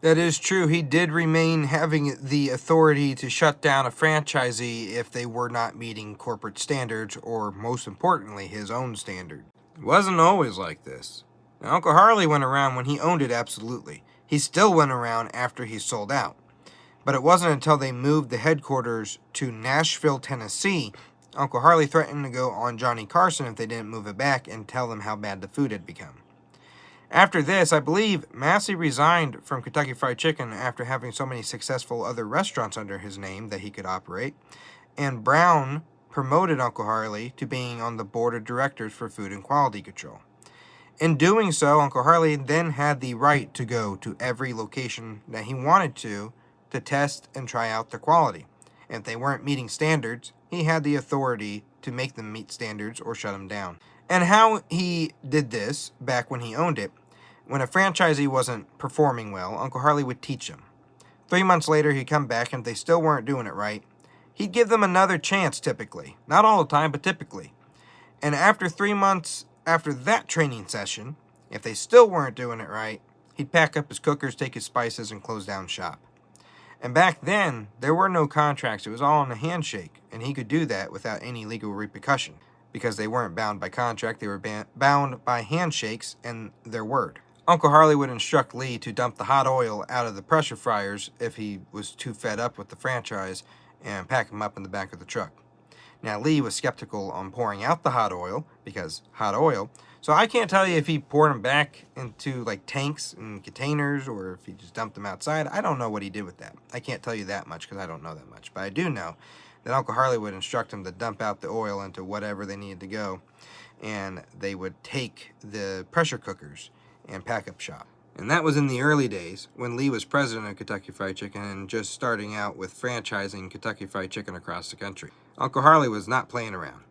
That is true. He did remain having the authority to shut down a franchisee if they were not meeting corporate standards, or most importantly, his own standard. It wasn't always like this. Now, Uncle Harley went around when he owned it, absolutely. He still went around after he sold out. But it wasn't until they moved the headquarters to Nashville, Tennessee, Uncle Harley threatened to go on Johnny Carson if they didn't move it back and tell them how bad the food had become. After this, I believe Massey resigned from Kentucky Fried Chicken after having so many successful other restaurants under his name that he could operate, and Brown promoted Uncle Harley to being on the board of directors for Food and Quality Control. In doing so, Uncle Harley then had the right to go to every location that he wanted to test and try out their quality. And if they weren't meeting standards, he had the authority to make them meet standards or shut them down. And how he did this back when he owned it, when a franchisee wasn't performing well, Uncle Harley would teach them. 3 months later, he'd come back, and if they still weren't doing it right, he'd give them another chance typically. Not all the time, but typically. And after 3 months after that training session, if they still weren't doing it right, he'd pack up his cookers, take his spices, and close down shop. And back then, there were no contracts. It was all on a handshake, and he could do that without any legal repercussion because they weren't bound by contract. They were bound by handshakes and their word. Uncle Harley would instruct Lee to dump the hot oil out of the pressure fryers if he was too fed up with the franchise and pack them up in the back of the truck. Now, Lee was skeptical on pouring out the hot oil because hot oil. So I can't tell you if he poured them back into like tanks and containers or if he just dumped them outside. I don't know what he did with that. I can't tell you that much because I don't know that much. But I do know that Uncle Harley would instruct him to dump out the oil into whatever they needed to go. And they would take the pressure cookers and pack up shop. And that was in the early days when Lee was president of Kentucky Fried Chicken and just starting out with franchising Kentucky Fried Chicken across the country. Uncle Harley was not playing around.